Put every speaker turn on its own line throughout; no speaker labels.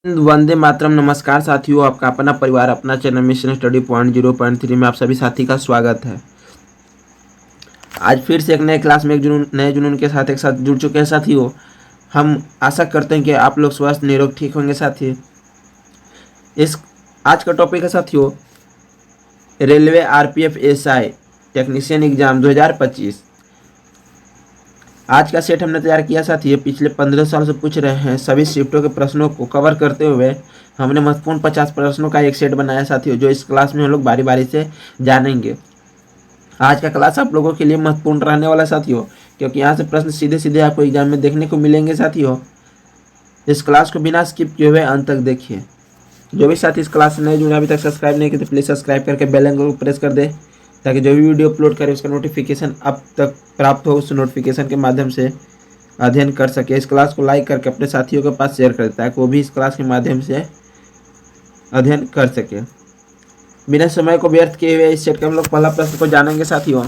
वंदे मातरम। नमस्कार साथियों, आपका अपना परिवार अपना चैनल मिशन स्टडी पॉइंट 0.3 में आप सभी साथी का स्वागत है। आज फिर से एक नए क्लास में एक नए जुनून के साथ एक साथ जुड़ चुके हैं साथियों। हम आशा करते हैं कि आप लोग स्वस्थ निरोग ठीक होंगे साथी। इस आज का टॉपिक है साथियों railway RPF SI technician exam 2025। आज का सेट हमने तैयार किया साथी। पिछले 15 साल से पूछ रहे हैं सभी शिफ्टों के प्रश्नों को कवर करते हुए हमने महत्वपूर्ण 50 प्रश्नों का एक सेट बनाया साथियों, जो इस क्लास में हम लोग बारी बारी से जानेंगे। आज का क्लास आप लोगों के लिए महत्वपूर्ण रहने वाला साथियों, क्योंकि यहाँ से प्रश्न सीधे सीधे आपको एग्जाम में देखने को मिलेंगे साथियों। इस क्लास को बिना स्किप किए हुए अंत तक देखिए। जो भी साथी इस क्लास से नए जुड़े अभी तक सब्सक्राइब नहीं किए तो प्लीज़ सब्सक्राइब करके बेल आइकन को प्रेस कर दे, ताकि जो भी वीडियो अपलोड करे उसका नोटिफिकेशन अब तक प्राप्त हो। उस नोटिफिकेशन के माध्यम से अध्ययन कर सके। इस क्लास को लाइक करके अपने साथियों के पास शेयर करें, ताकि वो भी इस क्लास के माध्यम से अध्ययन कर सके। बिना समय को व्यर्थ किए हुए इस सेट के हम लोग पहला प्रश्न को जानेंगे साथियों।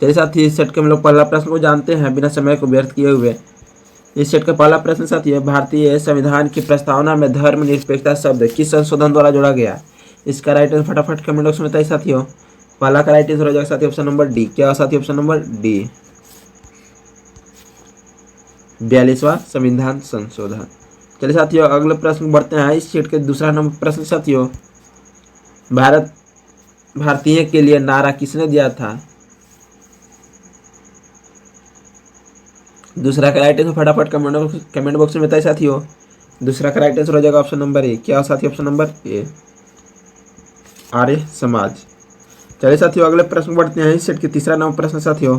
चलिए साथी, इस सेट के हम लोग पहला प्रश्न को जानते हैं बिना समय को व्यर्थ किए हुए। इस सेट का पहला प्रश्न साथी है, भारतीय संविधान की प्रस्तावना में धर्मनिरपेक्षता शब्द किस संशोधन द्वारा जोड़ा गया? इसका राइट आंसर फटाफट कमेंट बॉक्स में बताइए साथियों। पहला का राइट आंसर हो जाएगा साथी ऑप्शन नंबर डी। क्या साथी? ऑप्शन नंबर डी, 42वां संविधान संशोधन। चलिए साथियों, अगले प्रश्न बढ़ते हैं। इस सेट के दूसरा नंबर प्रश्न साथियों, भारतीय के लिए नारा किसने दिया था? दूसरा का राइट आंसर फटाफट कमेंट बॉक्स में बताइए साथियों। दूसरा का राइट आंसर हो जाएगा ऑप्शन नंबर ए। क्या साथी? ऑप्शन नंबर ए, आर्य समाज। चलिए साथियों, अगले प्रश्न बढ़ते हैं। इस सेट के तीसरा नंबर प्रश्न साथियों,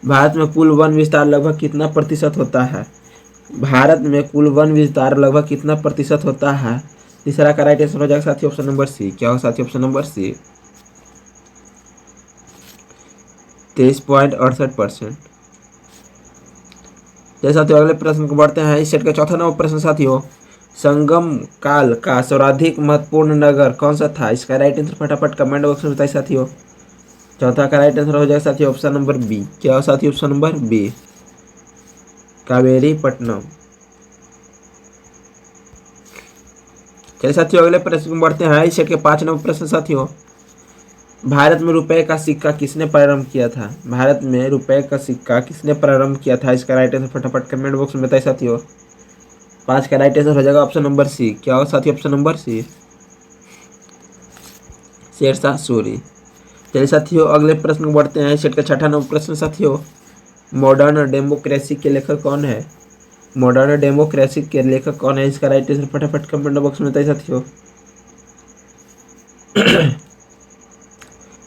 भारत में कुल वन विस्तार लगभग कितना प्रतिशत होता है? भारत में कुल वन विस्तार लगभग कितना प्रतिशत होता है? तीसरा का राइट आंसर हो जाएगा साथी ऑप्शन नंबर सी। क्या हो साथी? Option number C, 23.68%। जैसे साथियों, अगले प्रश्न को बढ़ते हैं। इस सेट का चौथा नंबर प्रश्न साथियों, संगम काल का सर्वाधिक महत्वपूर्ण नगर कौन सा था? इसका राइट आंसर फटाफट कमेंट बॉक्स में बताइए साथियों। चौथा का राइट आंसर हो जाएगा साथियों ऑप्शन नंबर बी। क्या हो साथियों? Option number B, Kaveri Pattanam. चलिए साथियों, अगले प्रश्न में बढ़ते हैं। इस सेट के 5 नंबर प्रश्न साथियों, भारत में रुपए का सिक्का किसने प्रारंभ किया था? भारत में रुपए का सिक्का किसने प्रारंभ किया था? इसका राइट आंसर फटाफट कमेंट बॉक्स में बताइए साथियों। 5 का राइट आंसर हो जाएगा ऑप्शन नंबर सी। क्या हो साथियों? Option number C, Sher Shah Suri. चलिए साथियों, अगले प्रश्न को बढ़ते हैं। सेट का छठा नंबर प्रश्न साथियों, मॉडर्न डेमोक्रेसी के लेखक कौन है? मॉडर्न डेमोक्रेसी के लेखक कौन है? इसका राइट आंसर फटाफट कमेंट बॉक्स में बताइए साथियों।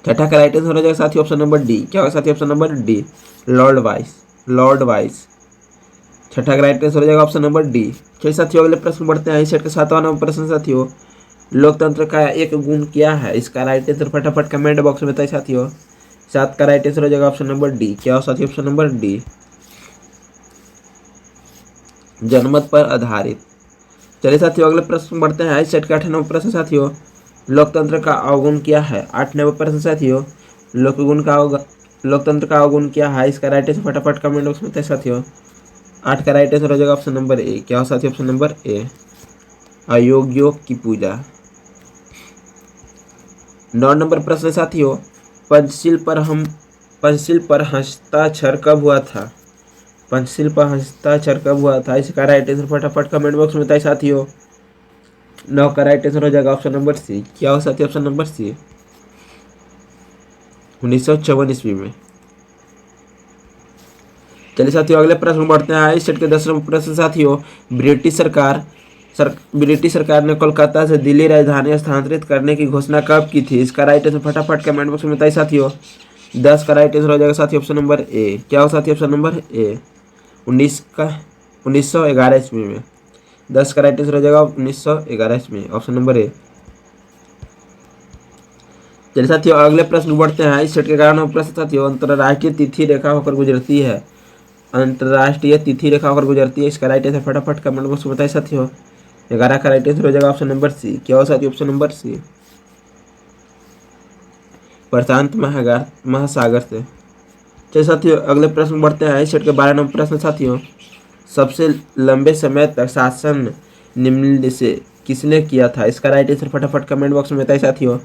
छठा का राइट आंसर हो जाएगा साथियों ऑप्शन नंबर डी। क्या होगा साथियों? Option number D, Lord vice. Lord vice, छठा का राइट आंसर हो जाएगा ऑप्शन नंबर डी। चलिए साथियों, अगले प्रश्न बढ़ते हैं। इस सेट का 7वां नंबर प्रश्न साथियों, लोकतंत्र का एक गुण क्या है? इसका राइट आंसर फटाफट कमेंट बॉक्स में बताइए साथियों। 7 का राइट आंसर हो जाएगा ऑप्शन नंबर डी। क्या हो साथियों? ऑप्शन नंबर डी, जनमत पर आधारित। चलिए साथियों, अगले प्रश्न बढ़ते हैं। इस सेट का 8वां नंबर प्रश्न साथियों, लोकतंत्र का अवगुण क्या है? 8 नंबर प्रश्न साथियों, लोकतंत्र का अवगुण क्या है? इसका राइट आंसर फटाफट कमेंट बॉक्स में बताइए साथियों। 8 का राइट आंसर हो जाएगा ऑप्शन नंबर ए। क्या हो साथियों? ऑप्शन नंबर ए, अयोग्यों की पूजा। 9 नंबर प्रश्न साथियों, पंचशील पर हस्ताक्षर कब हुआ था? पंचशील पर हस्ताक्षर कब हुआ था? इसका राइट आंसर फटाफट कमेंट बॉक्स में बताइए साथियों। 9 का राइट आंसर हो जाएगा ऑप्शन नंबर सी। क्या हो साथियों? ऑप्शन नंबर सी, 1954 ईस्वी में। चलिए साथियों, अगले प्रश्न बढ़ते हैं। इस सेट के 10 नंबर प्रश्न साथियों, ब्रिटिश सरकार ने कोलकाता से दिल्ली राजधानी स्थानांतरित करने की घोषणा कब की थी? इसका राइट आंसर फटाफट कमेंट बॉक्स में बताइए साथियों। 10 का राइट आंसर हो जाएगा साथियों ऑप्शन नंबर ए। क्या हो साथियों? ऑप्शन नंबर ए, 1911 ईस्वी में। 10 का राइट आंसर हो जाएगा 1911 ईस्वी, ऑप्शन नंबर ए। चलिए साथियों, अगले प्रश्न बढ़ते हैं। इस सेट के 11 नंबर प्रश्न साथियों, अंतर्राष्ट्रीय तिथि रेखा होकर गुजरती है। अंतर्राष्ट्रीय तिथि रेखा होकर गुजरती है। इसका राइट आंसर फटाफट कमेंट बॉक्स में बताइए साथियों। 11 का राइट आंसर हो जाएगा ऑप्शन नंबर सी। क्या हो साथियों? ऑप्शन नंबर सी, प्रशांत महासागर से। चलिए साथियों अगले प्रश्न बढ़ते हैं। इस सेट के 12 नंबर प्रश्न साथियों, सबसे लंबे समय तक शासन निम्न से किसने किया था? इसका राइट आंसर फटाफट कमेंट बॉक्स में बताइए साथियों।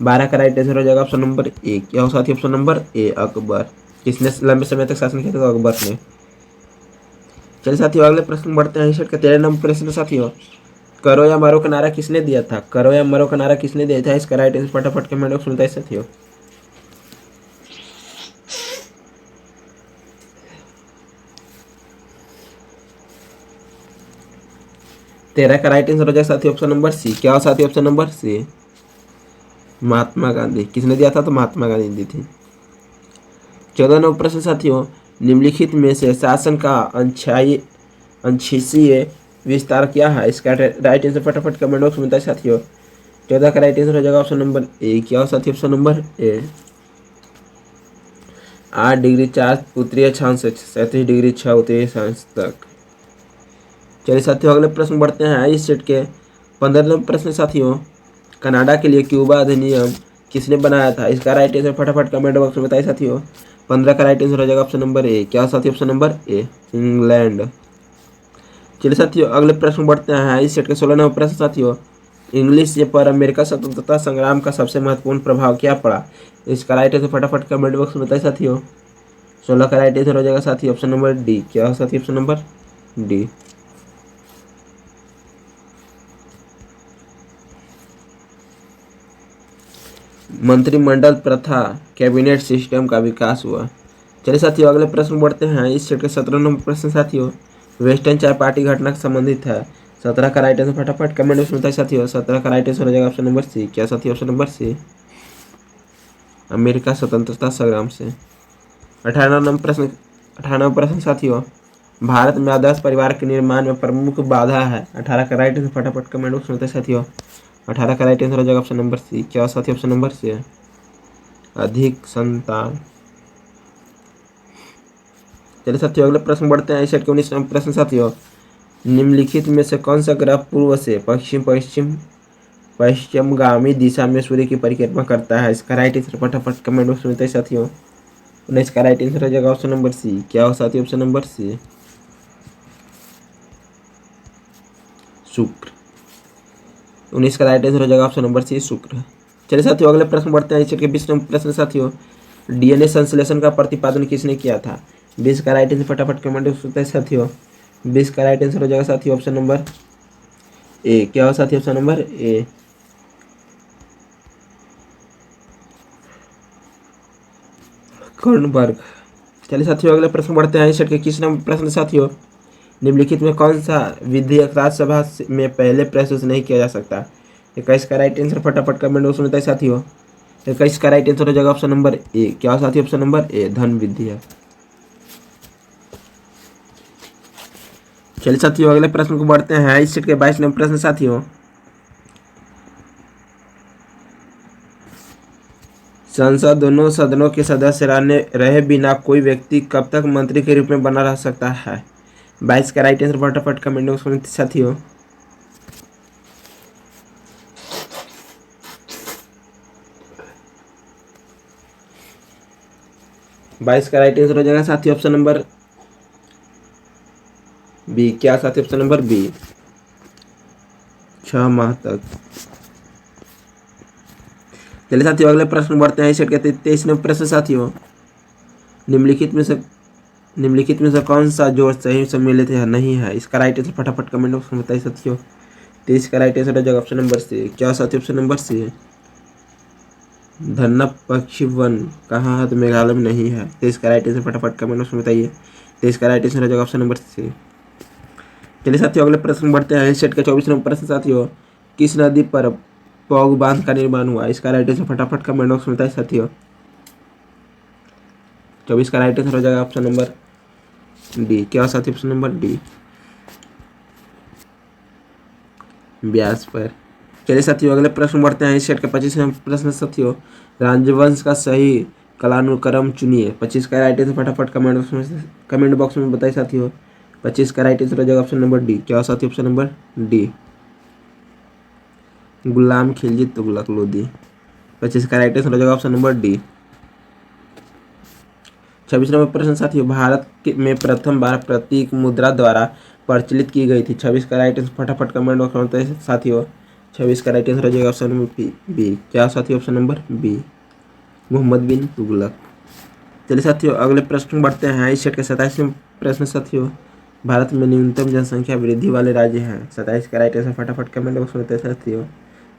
12 का राइट आंसर हो जाएगा ऑप्शन नंबर ए। क्या हो साथियों? ऑप्शन नंबर ए अकबर। किसने लंबे समय तक शासन किया था? तो अकबर ने। चलिए साथियों अगले प्रश्न बढ़ते हैं। इस सेट का 13 नंबर प्रश्न साथियों, करो या मरो का नारा किसने दिया था? करो या मरो का नारा किसने दिया था? इसका राइट आंसर फटाफट कमेंट बॉक्स में बताइए साथियों। 13 का राइट आंसर हो जाएगा साथियों ऑप्शन नंबर सी। क्या हो साथियों? ऑप्शन नंबर सी महात्मा गांधी। किसने दिया था? तो महात्मा गांधी दी थी। 14 नंबर प्रश्न साथियों, निम्नलिखित में से शासन का अंशीय विस्तार क्या है? इसका राइट आंसर फटाफट कमेंट बॉक्स में बताइए साथियों। 14 का राइट आंसर हो जाएगा ऑप्शन नंबर ए। क्या हो साथियों? ऑप्शन नंबर ए 8 डिग्री 4 उत्तरीय अक्षांश से 37 डिग्री 6 उत्तरीय अक्षांश तक। चलिए साथियों अगले प्रश्न बढ़ते हैं। इस सेट के 15 नंबर प्रश्न साथियों, कनाडा के लिए क्यूबा अधिनियम किसने बनाया था? इसका राइट आंसर फटाफट कमेंट बॉक्स में बताइए साथियों। 15 का राइट आंसर हो जाएगा ऑप्शन नंबर ए। क्या साथियों? ऑप्शन नंबर ए इंग्लैंड। चलिए साथियों अगले प्रश्न बढ़ते हैं। इस सेट के 16 नंबर प्रश्न साथियों, इंग्लिश पर अमेरिका स्वतंत्रता संग्राम का सबसे महत्वपूर्ण प्रभाव क्या पड़ा? इसका राइट आंसर फटाफट कमेंट बॉक्स में बताइए साथियों। 16 का राइट आंसर हो जाएगा साथियों ऑप्शन नंबर डी। क्या साथियों? ऑप्शन नंबर डी मंत्रिमंडल प्रथा कैबिनेट सिस्टम का विकास हुआ। चलिए साथियों अगले प्रश्न बढ़ते हैं। इस सेट के 17 नंबर प्रश्न साथियों, वेस्टर्न चाय पार्टी घटना से संबंधित है। 17 का राइट आंसर फटाफट कमेंट बॉक्स में बताइए साथियों। 17 का राइट आंसर हो जाएगा ऑप्शन नंबर सी। क्या साथियों? ऑप्शन नंबर सी अमेरिका स्वतंत्रता संग्राम से। 18 नंबर प्रश्न साथियों, भारत में आदर्श परिवार के निर्माण में प्रमुख बाधा है। 18 का राइट आंसर फटाफट कमेंट बॉक्स में बताइए साथियों। 18 का राइट आंसर हो जाएगा ऑप्शन नंबर सी। क्या साथियों? ऑप्शन नंबर सी अधिक संतान। चलिए साथियों अगले प्रश्न बढ़ते हैं। इस सेट के 19 नंबर प्रश्न साथियों, निम्नलिखित में से कौन सा ग्रह पूर्व से पश्चिमगामी दिशा में सूर्य की परिक्रमा करता है? इसका राइट आंसर फटाफट कमेंट बॉक्स में बताइए साथियों। 19 का राइट आंसर हो जाएगा ऑप्शन नंबर सी। क्या हो साथियों? ऑप्शन नंबर सी शुक्र। 19 का राइट आंसर हो जाएगा ऑप्शन नंबर सी शुक्र। चलिए साथियों अगले प्रश्न बढ़ते हैं। इस सेट के 20 नंबर प्रश्न साथियों, डीएनए संश्लेषण का प्रतिपादन किसने किया था? 20 का राइट आंसर फटाफट कमेंट बॉक्स में बताइए साथियों। 20 का राइट आंसर हो जाएगा साथियों ऑप्शन नंबर ए। क्या हो साथियों? ऑप्शन नंबर ए कर्नबर्ग। चलिए साथियों अगले प्रश्न बढ़ते हैं। इस सेट के 21 नंबर प्रश्न साथियों, निम्नलिखित में कौन सा विधेयक राज्यसभा में पहले प्रस्तुत नहीं किया जा सकता? 21 का राइट आंसर फटाफट कमेंट बॉक्स में बताइए साथियों। 21 का राइट आंसर हो जाएगा ऑप्शन नंबर ए। क्या साथियों? ऑप्शन नंबर ए धन विधेयक। चलिए साथियों अगले प्रश्न को बढ़ते हैं। इस सेट के 22 नंबर प्रश्न साथियों, संसद दोनों सदनों के सदस्य रहे बिना कोई व्यक्ति कब तक मंत्री के रूप में बना रह सकता है? 22 का राइट आंसर फटाफट कमेंट बॉक्स में साथियों। 22 का राइट आंसर हो जाएगा साथियों ऑप्शन नंबर बी। क्या साथियों? ऑप्शन नंबर बी 6 माह तक। चलिए साथियों अगले प्रश्न बढ़ते हैं। इस सेट के 23 नंबर प्रश्न साथियों, निम्नलिखित में से कौन सा जोड़ सही सम्मिलित है नहीं है? इसका राइट आंसर फटाफट कमेंट बॉक्स में बताइए साथियों। 23 का राइट आंसर हो जाएगा ऑप्शन नंबर सी। क्या साथियों? ऑप्शन नंबर सी धन्ना पक्षी वन कहाँ है? तो मेघालय में नहीं है। 23 का राइट आंसर फटाफट कमेंट बॉक्स में बताइए। 23 का राइट आंसर हो जाएगा ऑप्शन नंबर सी। चलिए साथियों अगले प्रश्न बढ़ते हैं। इस सेट का 24 नंबर प्रश्न साथियों, किस नदी पर पौग बांध का निर्माण हुआ? इसका राइट आंसर फटाफट कमेंट बॉक्स में बताइए साथियों। 24 का राइट आंसर हो जाएगा ऑप्शन नंबर डी। क्या साथी? ऑप्शन नंबर डी ब्यास पर। चलिए साथियों अगले प्रश्न बढ़ते हैं। इस सेट के 25 नंबर प्रश्न साथियों, राजवंश का सही कालानुक्रम चुनिए। 25 का राइट आंसर फटाफट कमेंट बॉक्स में बताइए साथियों। 25 का राइट आंसर हो जाएगा ऑप्शन नंबर डी। क्या साथी? ऑप्शन नंबर डी गुलाम खिलजी तुगलक लोदी। 25 का राइट आंसर हो जाएगा ऑप्शन नंबर डी। 26 नंबर प्रश्न साथियों, में प्रथम बार प्रतीक मुद्रा द्वारा प्रचलित की गई थी। 26 का राइट आंसर फटाफट कमेंट बॉक्स में बताइए साथियों। 26 का राइट आंसर हो जाएगा ऑप्शन नंबर बी। क्या साथियों? Option number B, Mohammad bin Tughlaq. चलिए साथियों अगले प्रश्न बढ़ते हैं। इस सेट के 27वें प्रश्न साथियों, भारत में न्यूनतम जनसंख्या वृद्धि वाले राज्य हैं। 27 का राइट आंसर फटाफट कमेंट बॉक्स में बताइए साथियों।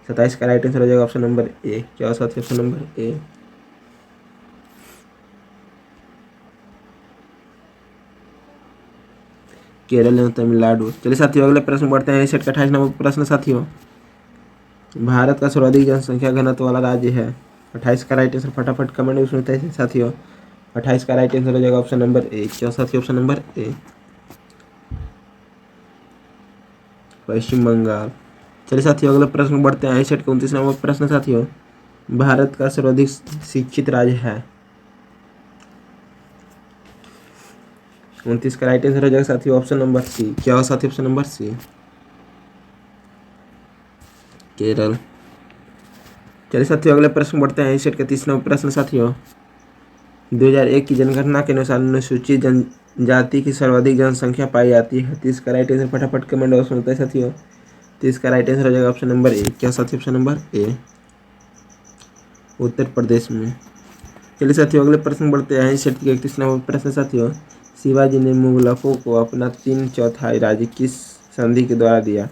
27 का राइट आंसर हो जाएगा ऑप्शन नंबर ए। क्या साथियों? ऑप्शन नंबर ए, केरल एवं तमिलनाडु। चलिए साथियों अगले प्रश्न बढ़ते हैं। सेट का 28 नंबर प्रश्न साथियों, भारत का सर्वाधिक जनसंख्या घनत्व वाला राज्य है। 28 का राइट आंसर फटाफट कमेंट बॉक्स में बताइए साथियों। 28 का राइट आंसर हो जाएगा ऑप्शन नंबर ए। क्या साथियों? ऑप्शन नंबर ए, पश्चिम बंगाल। चलिए साथियों अगले प्रश्न बढ़ते हैं। सेट का 29 नंबर प्रश्न साथियों, भारत का सर्वाधिक शिक्षित राज्य है। 29 का राइट आंसर हो जाएगा साथियों ऑप्शन नंबर सी। क्या हो साथियों? Option number C, Kerala. चलिए साथियों अगले प्रश्न बढ़ते हैं। सेट का 30 नंबर प्रश्न साथियों, 2001 की जनगणना के अनुसार अनुसूचित जनजाति की सर्वाधिक जनसंख्या पाई जाती है। 30 का राइट आंसर फटाफट कमेंट बॉक्स में बताइए साथियों। 30 का राइट आंसर हो जाएगा ऑप्शन नंबर ए। क्या साथियों? ऑप्शन नंबर ए, उत्तर प्रदेश में। चलिए साथियों अगले प्रश्न बढ़ते हैं। सेट के 31 नंबर प्रश्न साथियों, शिवाजी ने मुगलकों को अपना 3/4 राज्य किस संधि के द्वारा दिया।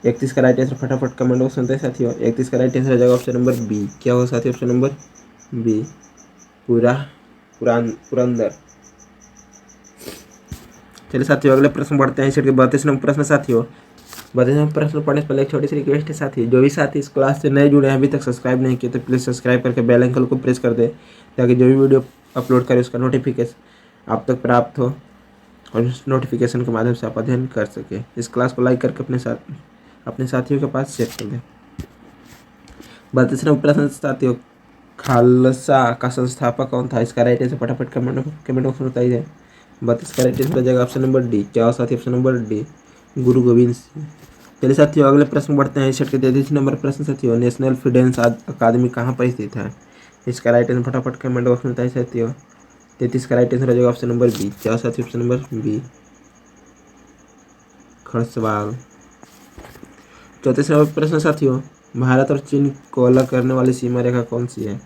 31 का राइट आंसर फटाफट कमेंट बॉक्स में बताइए साथियों। 31 का राइट आंसर हो जाएगा ऑप्शन नंबर बी। क्या होगा साथियों? Option number B, Purandar. चलिए साथियों अगले प्रश्न बढ़ते हैं। सेट के 32 नंबर प्रश्न साथियों, 32 नंबर प्रश्न पढ़ने से पहले एक छोटी सी रिक्वेस्ट है साथी, जो भी साथी इस क्लास से नए जुड़े हैं अभी तक सब्सक्राइब नहीं किए तो प्लीज़ सब्सक्राइब करके बेल आइकन को प्रेस कर दे, ताकि जो भी वीडियो अपलोड करें उसका नोटिफिकेशन आप तक प्राप्त हो और उस नोटिफिकेशन के माध्यम से आप अध्ययन कर सके। इस क्लास को लाइक करके अपने साथियों के पास शेयर कर दें। 32 नंबर प्रश्न साथियों, खालसा का संस्थापक कौन था। इसका राइट आंसर फटाफट कमेंट बॉक्स में बताइए। 32 का राइट आंसर हो जाएगा ऑप्शन नंबर डी। क्या साथी? ऑप्शन नंबर डी, गुरु गोविंद सिंह। चलिए साथियों अगले प्रश्न बढ़ते हैं। सेट के 33 नंबर प्रश्न साथियों, नेशनल फिडेंस अकादमी कहाँ पर स्थित है। इसका राइट आंसर फटाफट कमेंट बॉक्स में बताइए साथियों। 33 का राइट आंसर हो जाएगा ऑप्शन नंबर बी। क्या साथियों? ऑप्शन नंबर बी, खरसवाल। 34 नंबर प्रश्न साथियों, भारत और चीन को अलग करने वाली सीमा रेखा कौन सी है।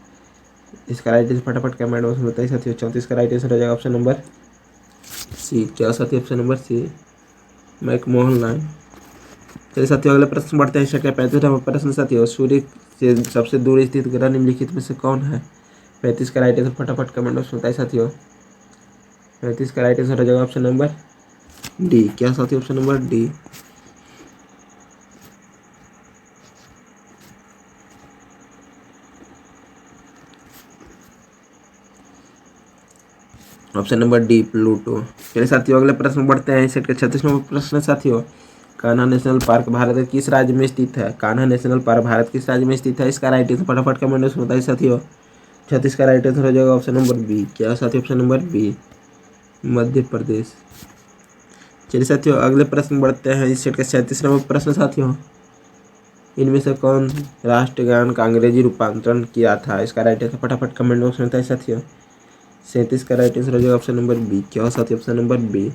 इसका राइट आंसर फटाफट कमेंट बॉक्स में बताइए साथियों। 34 का राइट आंसर हो जाएगा ऑप्शन नंबर सी। क्या साथियों? Option number C, McMahon line. चलिए साथियों अगले प्रश्न बढ़ते हैं। सेट का 35 नंबर प्रश्न साथियों, सूर्य से सबसे दूर स्थित ग्रह निम्नलिखित में से कौन है। 35 का राइट आंसर फटाफट कमेंट बॉक्स में बताइए साथियों। 35 का राइट आंसर हो जाएगा ऑप्शन नंबर डी। क्या साथियों? Option number D, option number D, Pluto. चलिए साथियों अगले प्रश्न बढ़ते हैं। सेट का 36 नंबर प्रश्न साथियों, कान्हा नेशनल पार्क भारत के किस राज्य में स्थित है। कान्हा नेशनल पार्क भारत किस राज्य में स्थित है। इसका राइट आंसर फटाफट कमेंट बॉक्स में बताइए साथियों। 36 का राइट आंसर हो जाएगा ऑप्शन नंबर बी। क्या साथियों? Option number B, Madhya Pradesh. चलिए साथियों अगले प्रश्न बढ़ते हैं। इस सेट का 37 नंबर प्रश्न साथियों, इनमें से कौन राष्ट्रगान का अंग्रेजी रूपांतरण किया था। इसका राइट आंसर फटाफट कमेंट बॉक्स में बताइए साथियों। 37 का राइट आंसर हो जाएगा ऑप्शन नंबर बी। क्या हो साथियों? Option number B,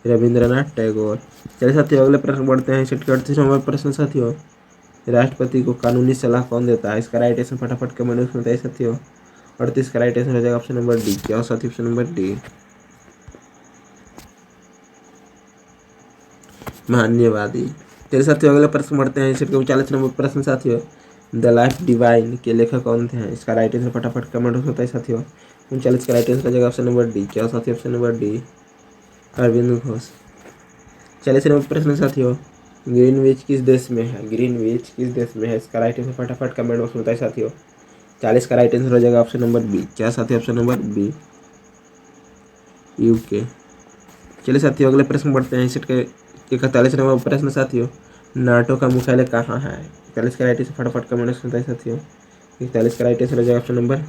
Rabindranath Tagore. चलिए साथियों अगले प्रश्न बढ़ते हैं। सेट के 38 नंबर प्रश्न साथियों, राष्ट्रपति को कानूनी सलाह कौन देता है। इसका राइट आंसर फटाफट कमेंट बॉक्स में बताइए साथियों। 38 का राइट आंसर हो जाएगा ऑप्शन नंबर डी। क्या हो साथियों? ऑप्शन नंबर डी, मान्यवादी। चलिए साथियों अगले प्रश्न बढ़ते हैं। सेट के 39 नंबर प्रश्न साथियों, द लाइफ डिवाइन के लेखक कौन थे। इसका राइट आंसर फटाफट कमेंट बॉक्स में बताइए साथियों। 39 का राइट आंसर हो जाएगा ऑप्शन नंबर डी। क्या हो साथियों? Option number D, Aurobindo Ghosh. 40 number प्रश्न साथियों, ग्रीनविच किस देश में है। ग्रीनविच किस देश में है। इसका राइट आंसर फटाफट कमेंट बॉक्स में बताइए साथियों। 40 का राइट आंसर हो जाएगा ऑप्शन नंबर बी। क्या साथियों? Option number B, UK. चलिए साथियों अगले प्रश्न बढ़ते हैं। सेट के 41 नंबर प्रश्न साथियों, नाटो का मुख्यालय कहाँ है। 41 का राइट आंसर फटाफट कमेंट बॉक्स में बताइए साथियों। 41 का राइट आंसर हो जाएगा ऑप्शन नंबर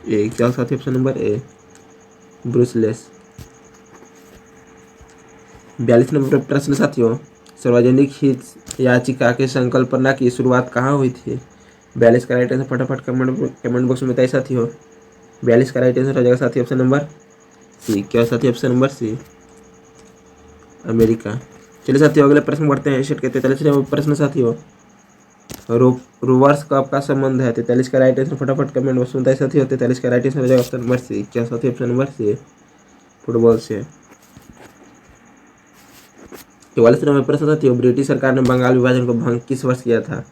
ए। क्या साथियों? Option number A, Brussels. 42 नंबर प्रश्न साथियों, सार्वजनिक हित याचिका के संकल्पना की शुरुआत कहाँ हुई थी। 42 का राइट आंसर फटाफट कमेंट बॉक्स में बताइए साथियों। 42 का राइट आंसर हो जाएगा साथी ऑप्शन नंबर सी। क्या साथी ऑप्शन नंबर सी, अमेरिका। चलिए साथियों अगले प्रश्न बढ़ते हैं। एशियड के 43वें प्रश्न साथियों, रोवर्स का आपका संबंध है। 43 का राइट आंसर फटाफट कमेंट बॉक्स में बताइए साथियों। 43 का राइट आंसर हो जाएगा ऑप्शन नंबर सी। क्या साथी ऑप्शन नंबर सी, फुटबॉल से। 44वां प्रश्न साथियों, ब्रिटिश सरकार ने बंगाल विभाजन को भंग किस वर्ष किया था।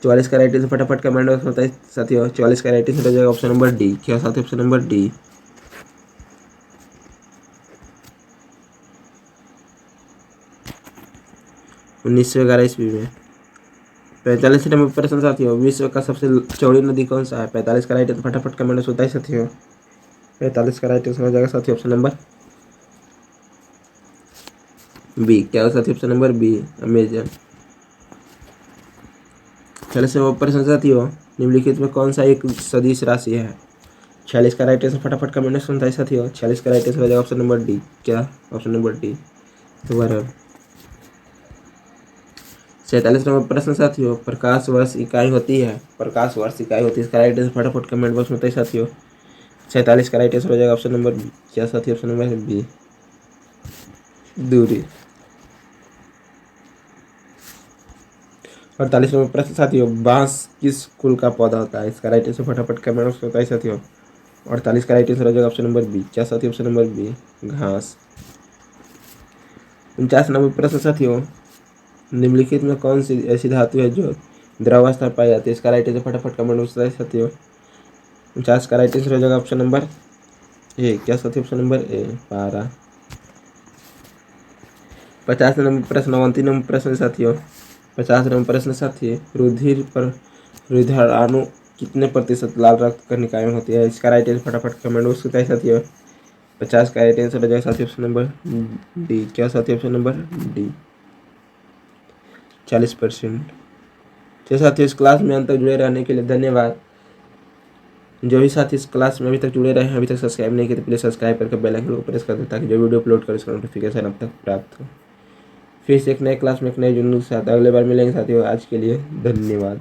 44 का राइट आंसर फटाफट कमेंट बॉक्स में बताइए साथियों। 44 का राइट आंसर हो जाएगा ऑप्शन नंबर डी। क्या साथी ऑप्शन नंबर डी, 1911 ईस्वी में। 45वां प्रश्न साथियों, विश्व का सबसे चौड़ी नदी कौन सा है। 45 का राइट आंसर फटाफट कमेंट में बताइए साथियों। 45 का राइट आंसर हो जाएगा साथियों ऑप्शन नंबर बी। क्या साथी ऑप्शन नंबर बी, अमेजन। 46वां प्रश्न साथियों, निम्नलिखित में कौन सा एक सदिश राशि है। 46 का राइट आंसर फटाफट कमेंट में बताइए साथियों। 46 का राइट आंसर हो जाएगा ऑप्शन नंबर डी। क्या ऑप्शन नंबर डी, वर्ग। 47वां प्रश्न साथियों, प्रकाश वर्ष इकाई होती है। प्रकाश वर्ष इकाई होती है, इसका राइट आंसर फटाफट कमेंट बॉक्स में बताइए साथियों। 47 का राइट आंसर हो जाएगा ऑप्शन नंबर बी। क्या साथी ऑप्शन नंबर बी, दूरी। 48वां प्रश्न साथियों, बांस किस कुल का पौधा होता है। इसका राइट आंसर फटाफट कमेंट बॉक्स में बताइए साथियों। 48 का राइट आंसर हो जाएगा ऑप्शन नंबर बी। क्या साथी ऑप्शन नंबर बी, घास। 49वां प्रश्न साथियों, निम्नलिखित में कौन सी ऐसी धातु है जो द्रवावस्था में पाई जाती है। इसका राइट आंसर फटाफट कमेंट बॉक्स में बताइए साथियों। 49 का राइट आंसर हो जाएगा ऑप्शन नंबर ए। क्या साथी ऑप्शन नंबर ए, पारा। 50वां प्रश्न, 29वां प्रश्न साथियों, 50वां प्रश्न साथी, रुधिर पर रुधिराणु कितने प्रतिशत लाल रक्त कणिकाएं में होती है। इसका राइट आंसर फटाफट कमेंट बॉक्स में बताइए साथियों। 50 का राइट आंसर हो जाएगा साथी ऑप्शन नंबर डी। क्या साथी ऑप्शन नंबर डी, 40%। तो साथियों इस क्लास में अंत तक जुड़े रहने के लिए धन्यवाद। जो भी साथी इस क्लास में अभी तक जुड़े रहे हैं, अभी तक सब्सक्राइब नहीं किए तो प्लीज़ सब्सक्राइब करके बेल आइकन को प्रेस कर दें ताकि जो वीडियो अपलोड करें उसका नोटिफिकेशन अब तक प्राप्त हो। फिर से एक नए क्लास में एक नए जुनून के साथ अगले बार मिलेंगे साथियों। आज के लिए धन्यवाद।